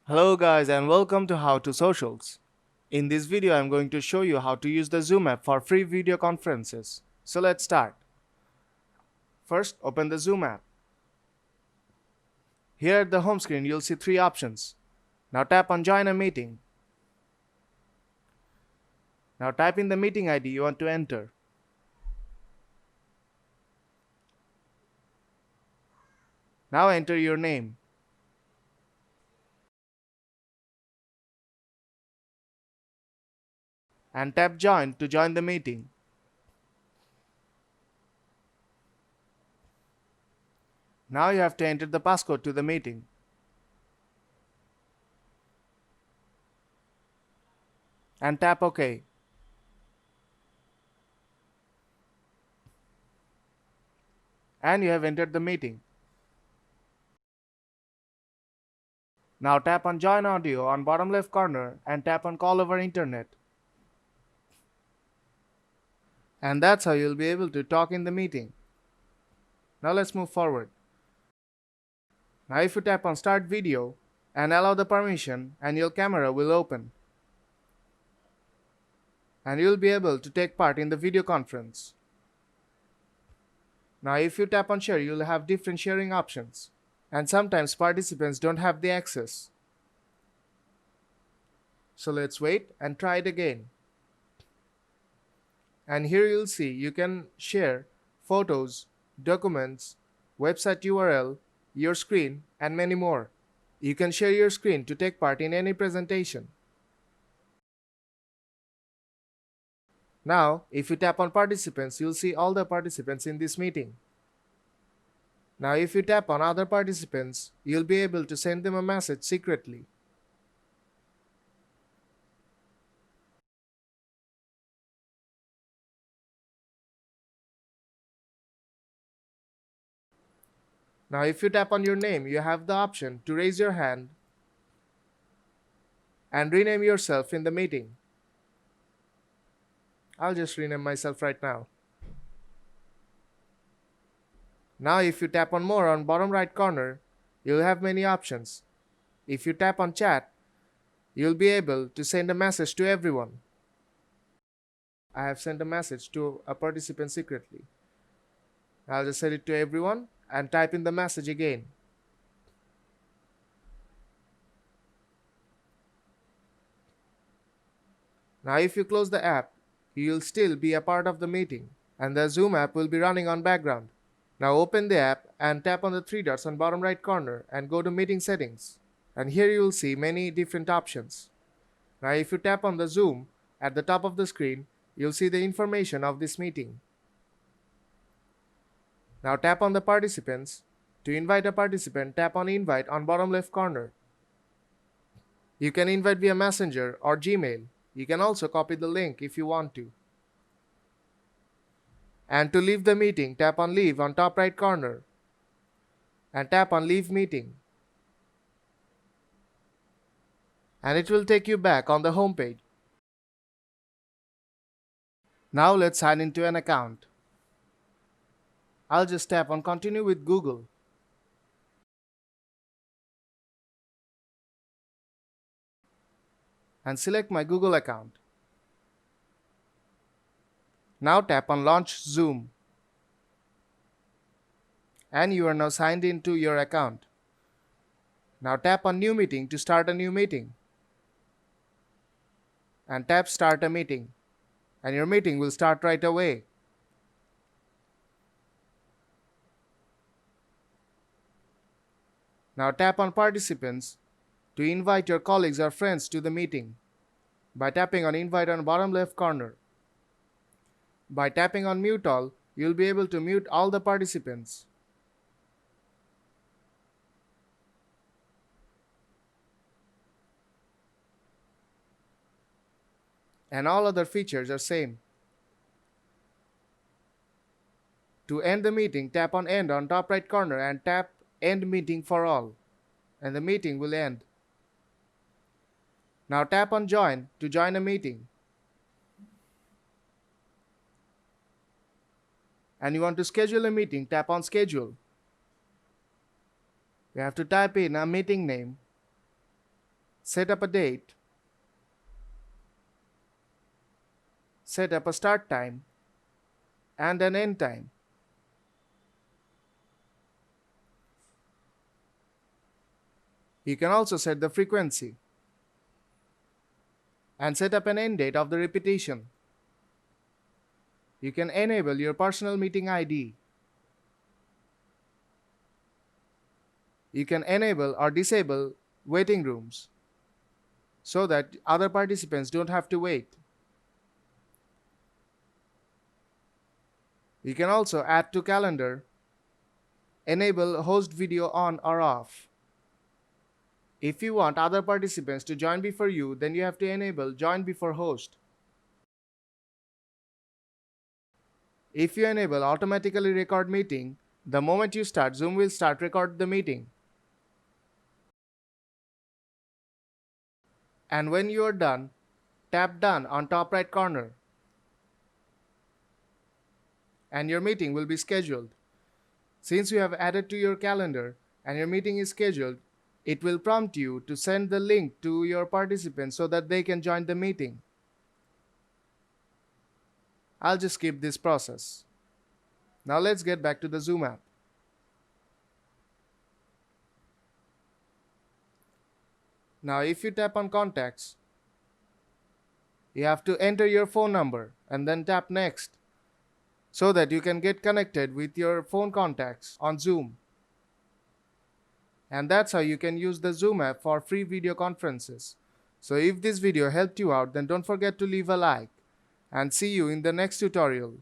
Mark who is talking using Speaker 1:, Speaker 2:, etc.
Speaker 1: Hello guys and welcome to How to Socials. In this video I'm going to show you how to use the Zoom app for free video conferences. So let's start. First, open the Zoom app. Here at the home screen you'll see three options. Now tap on Join a Meeting. Now type in the meeting ID you want to enter. Now enter your name. And tap Join to join the meeting. Now you have to enter the passcode to the meeting. And tap OK. And you have entered the meeting. Now tap on Join Audio on bottom left corner and tap on Call over Internet. And that's how you'll be able to talk in the meeting. Now let's move forward. Now if you tap on Start Video and allow the permission, and your camera will open. And you'll be able to take part in the video conference. Now if you tap on Share, you'll have different sharing options. And sometimes participants don't have the access. So let's wait and try it again. And here you'll see you can share photos, documents, website URL, your screen, and many more. You can share your screen to take part in any presentation. Now, if you tap on Participants, you'll see all the participants in this meeting. Now, if you tap on Other Participants, you'll be able to send them a message secretly. Now if you tap on your name, you have the option to raise your hand and rename yourself in the meeting. I'll just rename myself right now. Now if you tap on More on bottom right corner, you'll have many options. If you tap on Chat, you'll be able to send a message to everyone. I have sent a message to a participant secretly. I'll just send it to everyone and type in the message again. Now if you close the app, you'll still be a part of the meeting and the Zoom app will be running on background. Now open the app and tap on the three dots on bottom right corner and go to Meeting Settings. And here you'll see many different options. Now if you tap on the Zoom at the top of the screen, you'll see the information of this meeting. Now tap on the participants. To invite a participant, tap on Invite on bottom left corner. You can invite via Messenger or Gmail. You can also copy the link if you want to. And to leave the meeting, tap on Leave on top right corner. And tap on Leave Meeting. And it will take you back on the home page. Now let's sign into an account. I'll just tap on Continue with Google. And select my Google account. Now tap on Launch Zoom. And you are now signed into your account. Now tap on New Meeting to start a new meeting. And tap Start a Meeting. And your meeting will start right away. Now tap on Participants to invite your colleagues or friends to the meeting by tapping on Invite on bottom left corner. By tapping on Mute All, you'll be able to mute all the participants. And all other features are same. To end the meeting, tap on End on top right corner and tap End Meeting for all. And the meeting will end. Now tap on Join to join a meeting. And you want to schedule a meeting, tap on Schedule. You have to type in a meeting name Set up a date. Set up a start time and an end time. You can also set the frequency and set up an end date of the repetition. You can enable your personal meeting ID. You can enable or disable waiting rooms so that other participants don't have to wait. You can also add to calendar, enable host video on or off. If you want other participants to join before you, then you have to enable join before host. If you enable automatically record meeting, the moment you start, Zoom will start record the meeting. And when you are done, tap done on top right corner. And your meeting will be scheduled. Since you have added to your calendar and your meeting is scheduled, it will prompt you to send the link to your participants so that they can join the meeting. I'll just skip this process. Now let's get back to the Zoom app. Now if you tap on contacts, you have to enter your phone number and then tap next so that you can get connected with your phone contacts on Zoom. And that's how you can use the Zoom app for free video conferences. So if this video helped you out, then don't forget to leave a like and see you in the next tutorial.